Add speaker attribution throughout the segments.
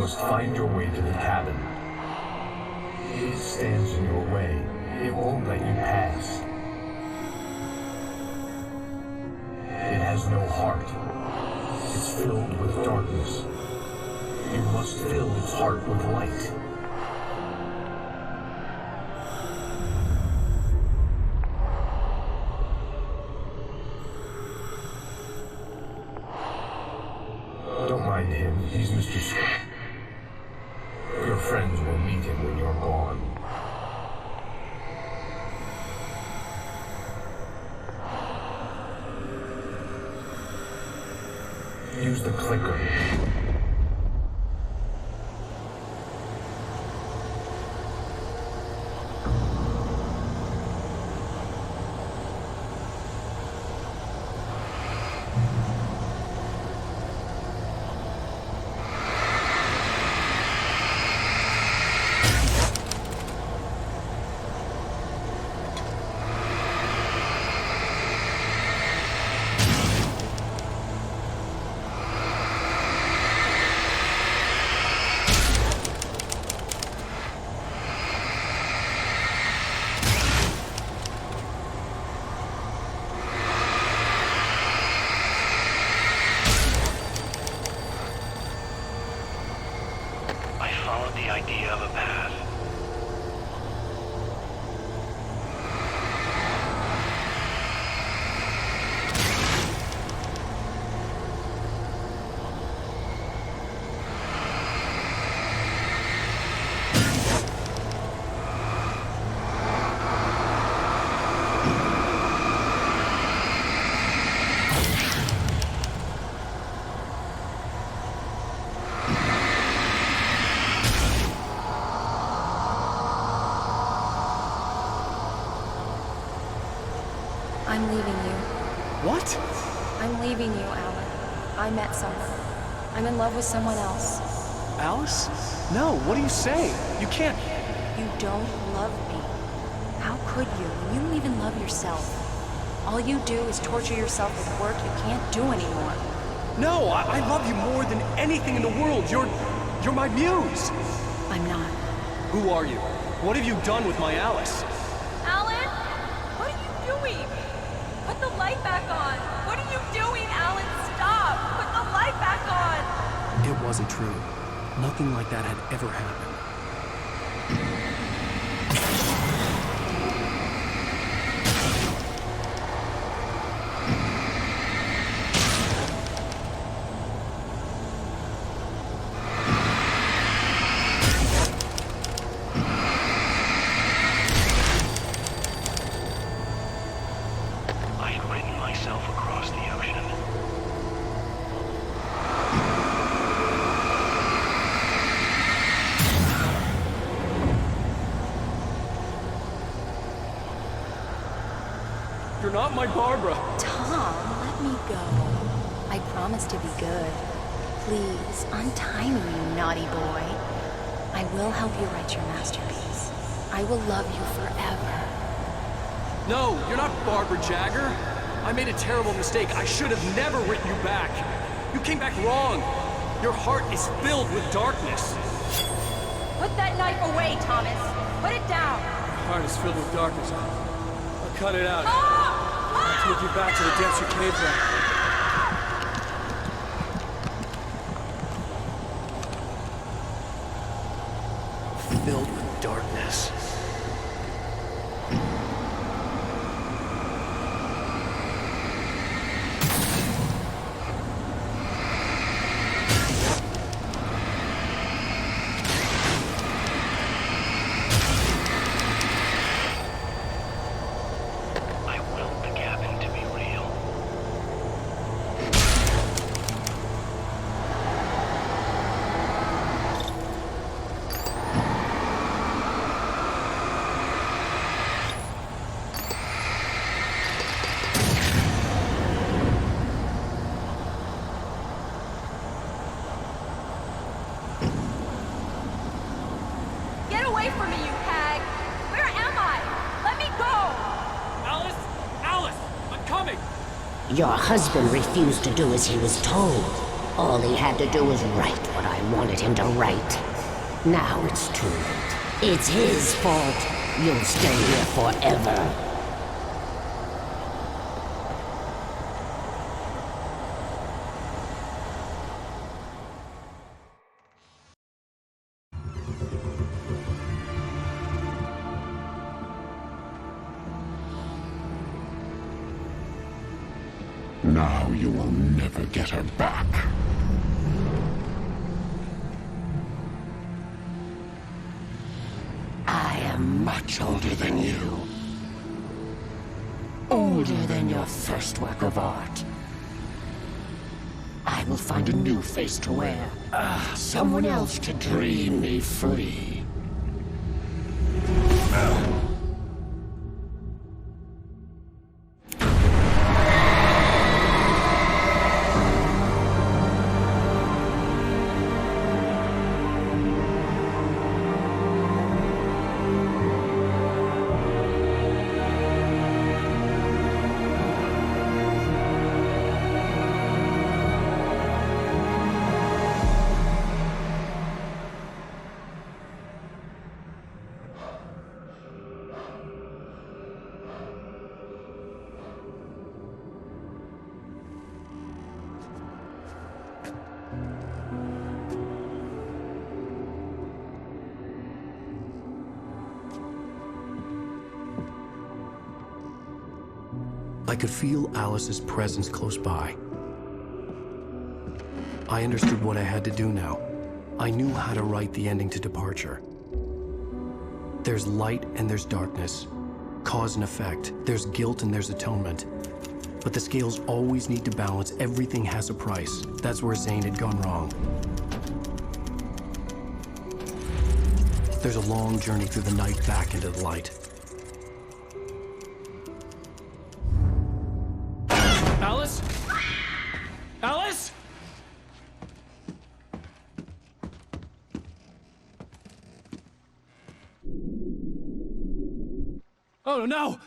Speaker 1: must find your way to the cabin. It stands in your way. It won't let you pass. It has no heart. It's filled with darkness. You must fill its heart with light. Don't mind him. He's Mr. Scott. Your friends will meet him when you're gone. Use the clicker.
Speaker 2: The idea of a path.
Speaker 3: I'm leaving you.
Speaker 4: What?
Speaker 3: I'm leaving you, Alan. I met someone. I'm in love with someone else.
Speaker 4: Alice? No, what are you saying? You can't...
Speaker 3: You don't love me. How could you when you don't even love yourself? All you do is torture yourself with work you can't do anymore.
Speaker 4: No, I love you more than anything in the world. You're my muse.
Speaker 3: I'm not.
Speaker 4: Who are you? What have you done with my Alice?
Speaker 5: Alan? What are you doing? Put the light back on! What are you doing, Alan? Stop! Put the light back on!
Speaker 4: It wasn't true. Nothing like that had ever happened.
Speaker 2: I had written myself across the ocean.
Speaker 4: You're not my Barbara.
Speaker 3: Tom, let me go. I promise to be good. Please, untie me, you naughty boy. I will help you write your masterpiece. I will love you forever.
Speaker 4: No, you're not Barbara Jagger. I made a terrible mistake. I should have never written you back. You came back wrong. Your heart is filled with darkness.
Speaker 5: Put that knife away, Thomas! Put it down!
Speaker 4: Your heart is filled with darkness. I'll cut it out.
Speaker 5: Ah!
Speaker 4: Take you back to the depths you came from. Filled with darkness.
Speaker 2: I willed the cabin to be real.
Speaker 5: Get away from me, you hag! Where am I? Let me go!
Speaker 4: Alice! Alice! I'm coming!
Speaker 6: Your husband refused to do as he was told. All he had to do was write what I wanted him to write. Now it's too late. It's his fault. You'll stay here forever.
Speaker 7: Now you will never get her back. I am much older than you. Older than your first work of art. I will find a new face to wear. Someone else to dream me free.
Speaker 4: I could feel Alice's presence close by. I understood what I had to do now. I knew how to write the ending to Departure. There's light and there's darkness. Cause and effect. There's guilt and there's atonement. But the scales always need to balance. Everything has a price. That's where Zane had gone wrong. There's a long journey through the night back into the light. Alice? Alice? Oh no!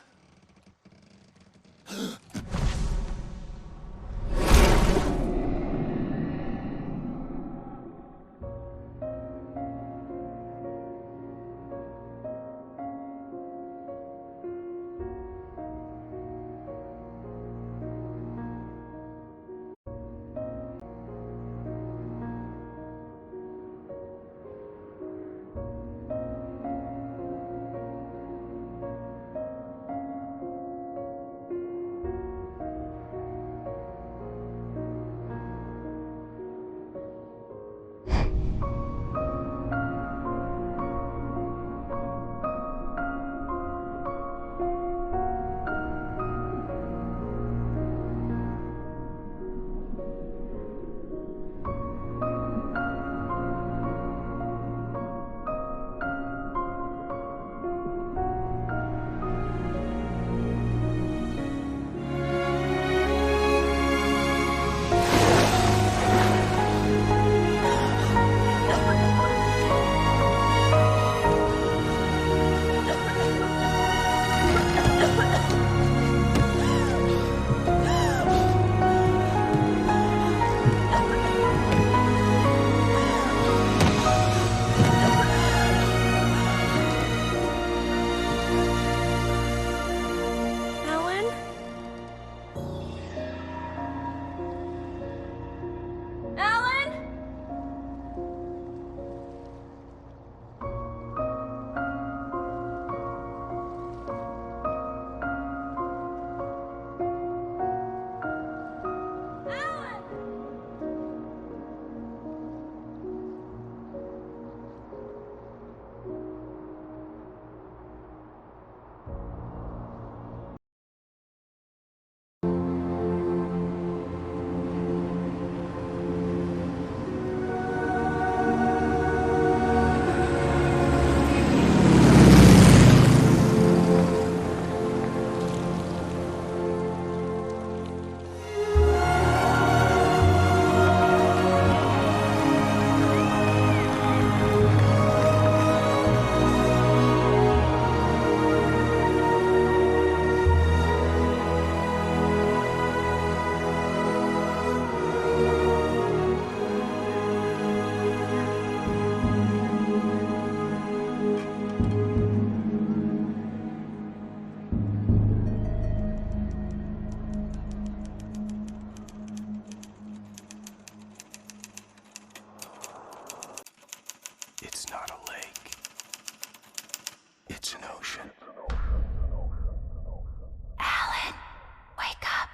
Speaker 4: It's not a lake. It's an ocean.
Speaker 3: Alan, wake up.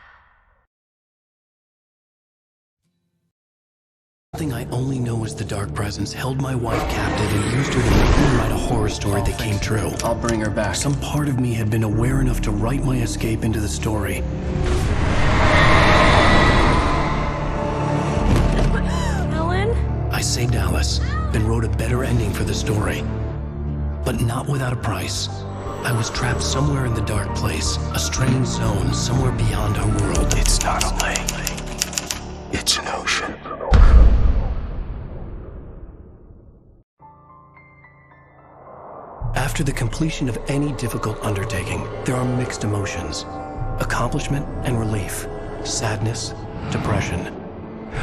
Speaker 4: Something I only know as the Dark Presence held my wife captive and used her to make me write a horror story that came true.
Speaker 8: I'll bring her back.
Speaker 4: Some part of me had been aware enough to write my escape into the story.
Speaker 5: Alan?
Speaker 4: I saved Alice, and wrote a better ending for the story. But not without a price. I was trapped somewhere in the dark place, a strange zone somewhere beyond our world. It's not a lake. It's an ocean. After the completion of any difficult undertaking, there are mixed emotions. Accomplishment and relief. Sadness, depression.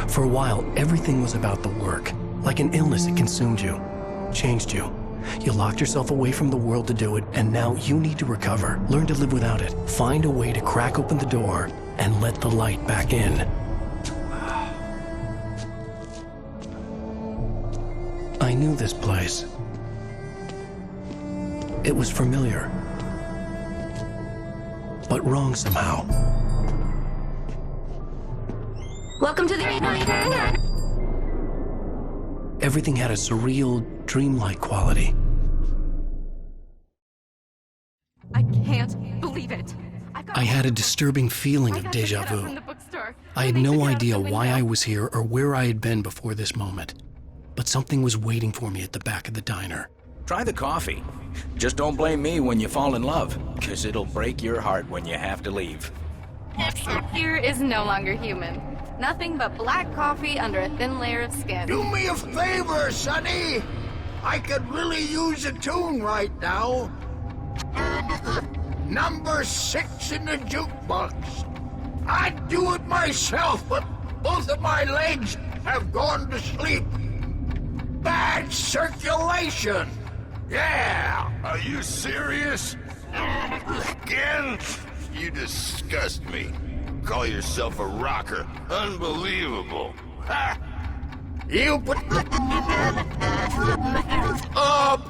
Speaker 4: For a while, everything was about the work. Like an illness, it consumed you, changed you. You locked yourself away from the world to do it, and now you need to recover. Learn to live without it. Find a way to crack open the door and let the light back in. I knew this place. It was familiar, but wrong somehow.
Speaker 6: Welcome to the...
Speaker 4: Everything had a surreal, dreamlike quality.
Speaker 5: I can't believe it.
Speaker 4: I had a disturbing feeling of déjà vu. I had no idea why I was here or where I had been before this moment, but something was waiting for me at the back of the diner.
Speaker 9: Try the coffee. Just don't blame me when you fall in love, 'cause it'll break your heart when you have to leave.
Speaker 5: Here is no longer human. Nothing but black coffee under a thin layer of skin.
Speaker 7: Do me a favor, Sonny. I could really use a tune right now. Number 6 in the jukebox. I'd do it myself, but both of my legs have gone to sleep. Bad circulation. Yeah.
Speaker 10: Are you serious? Again? You disgust me. Call yourself a rocker. Unbelievable. Ha!
Speaker 7: You put up.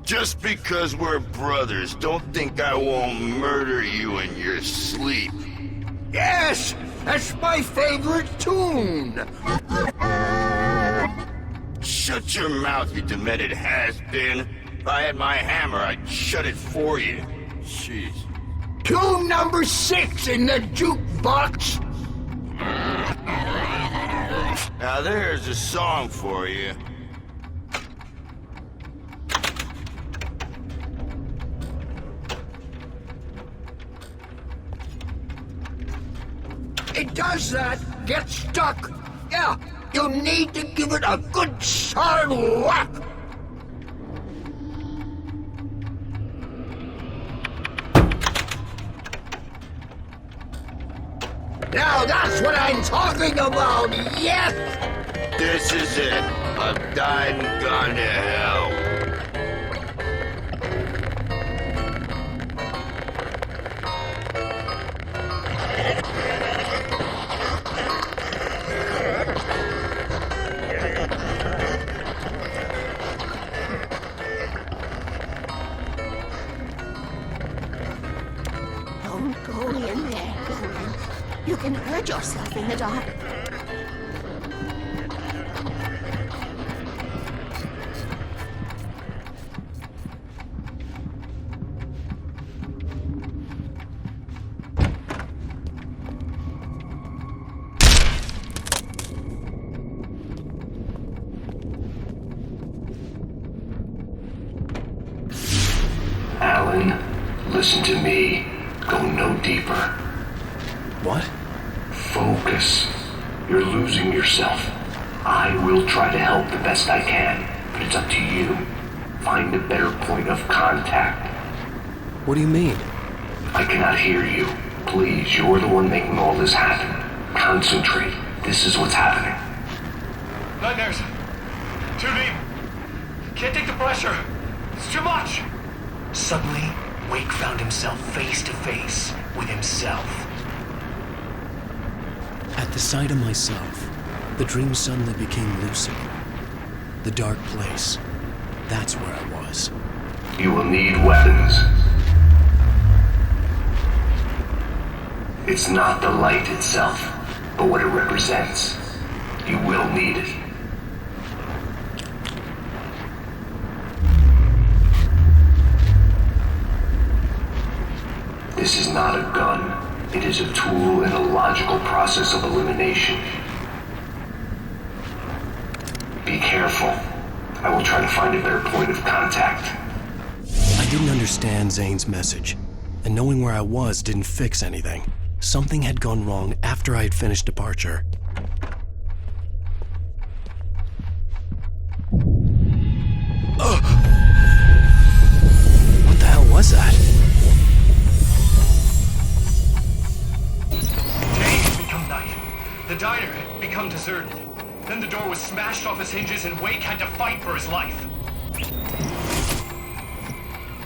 Speaker 10: Just because we're brothers, don't think I won't murder you in your sleep.
Speaker 7: Yes, that's my favorite tune.
Speaker 10: Shut your mouth, you demented has-been. If I had my hammer, I'd shut it for you. Jeez.
Speaker 7: Tune number 6 in the jukebox.
Speaker 10: Now there's a song for you.
Speaker 7: It does that. Get stuck. Yeah, you need to give it a good solid whack. Now that's what I'm talking about, yes!
Speaker 10: This is it. I've died and gone to hell.
Speaker 6: Don't go in there, Glenn. You can hurt yourself in the dark.
Speaker 1: Alan, listen to me. Go no deeper.
Speaker 4: What?
Speaker 1: Focus. You're losing yourself. I will try to help the best I can, but it's up to you. Find a better point of contact.
Speaker 4: What do you mean?
Speaker 1: I cannot hear you. Please, you're the one making all this happen. Concentrate. This is what's happening.
Speaker 2: Nightmares. Too deep. Can't take the pressure. It's too much.
Speaker 11: Suddenly, Wake found himself face to face with himself.
Speaker 4: At the sight of myself, the dream suddenly became lucid. The dark place, That's where I was.
Speaker 1: You will need weapons. It's not the light itself, but what it represents. You will need it. This is not a gun. It is a tool in a logical process of elimination. Be careful. I will try to find a better point of contact.
Speaker 4: I didn't understand Zane's message, and knowing where I was didn't fix anything. Something had gone wrong after I had finished departure. What the hell was that?
Speaker 2: Day had become night. The diner had become deserted. Then the door was smashed off its hinges and Wake had to fight for his life.